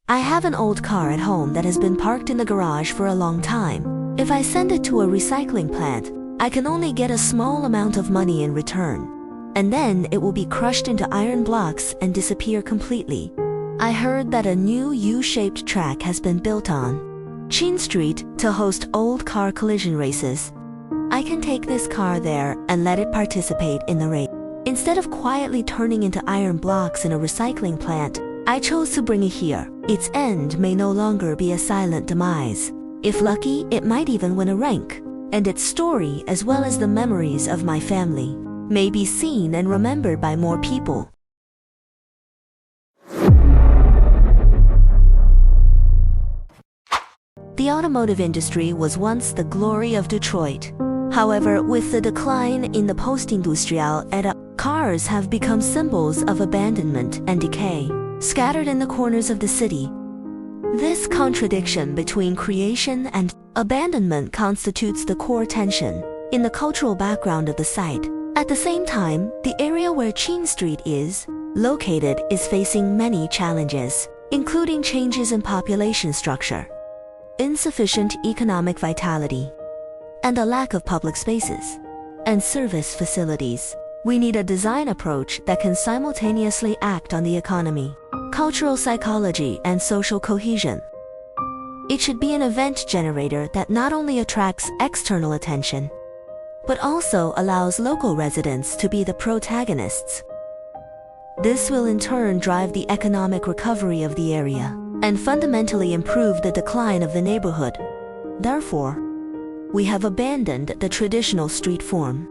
I have an old car at home that has been parked in the garage for a long time. If I send it to a recycling plant, I can only get a small amount of money in return. And then it will be crushed into iron blocks and disappear completely. I heard that a new U-shaped track has been built on Chin Street to host old car collision races. I can take this car there and let it participate in the race. Instead of quietly turning into iron blocks in a recycling plant, I chose to bring it here. Its end may no longer be a silent demise. If lucky, it might even win a rank. And its story, as well as the memories of my family, may be seen and remembered by more people. The automotive industry was once the glory of Detroit. However, with the decline in the post-industrial era, cars have become symbols of abandonment and decay, scattered in the corners of the city. This contradiction between creation and abandonment constitutes the core tension in the cultural background of the site. At the same time, the area where Chin Street is located is facing many challenges, including changes in population structure, insufficient economic vitality, and a lack of public spaces and service facilities. We need a design approach that can simultaneously act on the economy, cultural psychology, and social cohesion. It should be an event generator that not only attracts external attention, but also allows local residents to be the protagonists. This will in turn drive the economic recovery of the area and fundamentally improve the decline of the neighborhood. Therefore, we have abandoned the traditional street form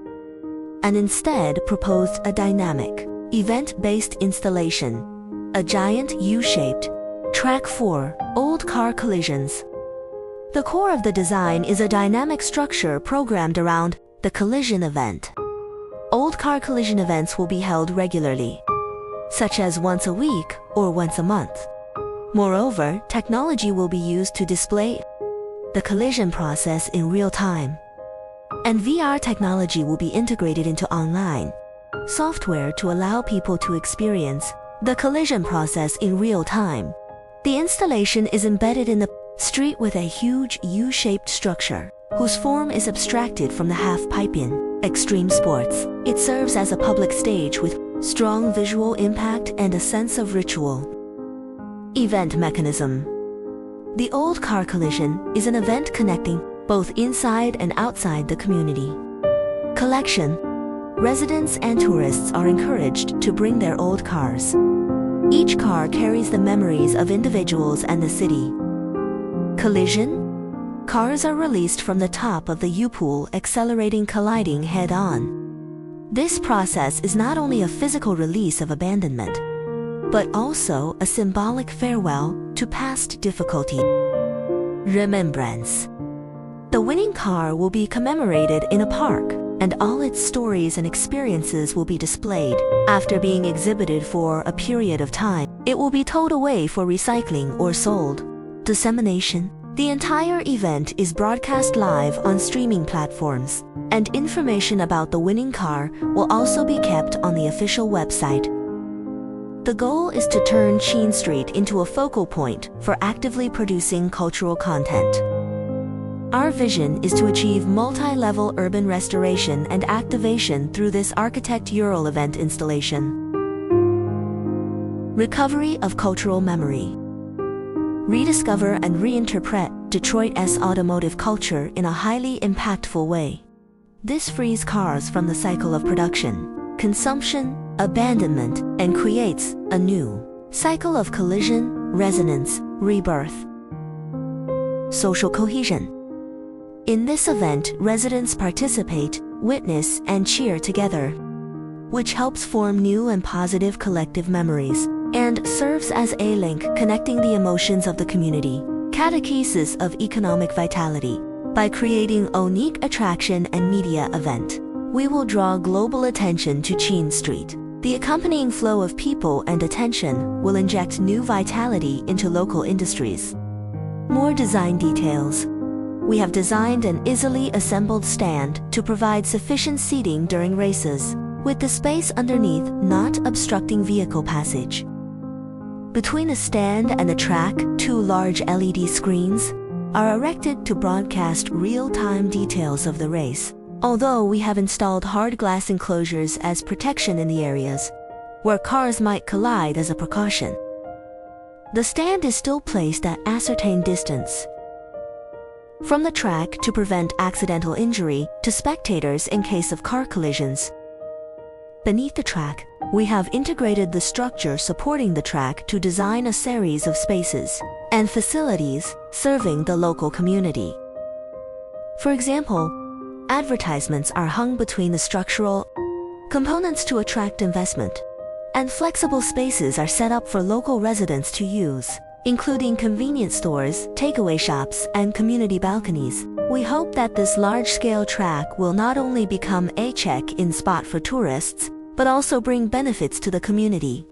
and instead proposed a dynamic, event-based installation, a giant U-shaped track for old car collisions. The core of the design is a dynamic structure programmed around the collision event. Old car collision events will be held regularly, such as once a week or once a month. Moreover, technology will be used to display the collision process in real time. And VR technology will be integrated into online software to allow people to experience the collision process in real time. The installation is embedded in the street with a huge U-shaped structure, whose form is abstracted from the half-pipe in extreme sports. It serves as a public stage with strong visual impact and a sense of ritual. Event mechanism. The old car collision is an event connecting both inside and outside the community. Collection. Residents and tourists are encouraged to bring their old cars. Each car carries the memories of individuals and the city. Collision. Cars are released from the top of the U-pool, colliding head-on. This process is not only a physical release of abandonment, but also a symbolic farewell to past difficulty. Remembrance. The winning car will be commemorated in a park, and all its stories and experiences will be displayed. After being exhibited for a period of time, it will be towed away for recycling or sold. Dissemination. The entire event is broadcast live on streaming platforms, and information about the winning car will also be kept on the official website. The goal is to turn Chin Street into a focal point for actively producing cultural content. Our vision is to achieve multi-level urban restoration and activation through this architectural event installation. Recovery of cultural memory. Rediscover and reinterpret Detroit's automotive culture in a highly impactful way. This frees cars from the cycle of production, consumption, abandonment, and creates a new cycle of collision, resonance, rebirth. Social cohesion. In this event, residents participate, witness, and cheer together, which helps form new and positive collective memories, and serves as a link connecting the emotions of the community. Catechesis of economic vitality. By creating a unique attraction and media event, we will draw global attention to Chin Street. The accompanying flow of people and attention will inject new vitality into local industries. More design details. We have designed an easily assembled stand to provide sufficient seating during races, with the space underneath not obstructing vehicle passage. Between the stand and the track, two large LED screens are erected to broadcast real-time details of the race. Although we have installed hard glass enclosures as protection in the areas where cars might collide as a precaution, the stand is still placed at ascertained distance from the track to prevent accidental injury to spectators in case of car collisions. Beneath the track, we have integrated the structure supporting the track to design a series of spaces and facilities serving the local community. For example, advertisements are hung between the structural components to attract investment, and flexible spaces are set up for local residents to use, including convenience stores, takeaway shops, and community balconies. We hope that this large-scale track will not only become a check-in spot for tourists, but also bring benefits to the community.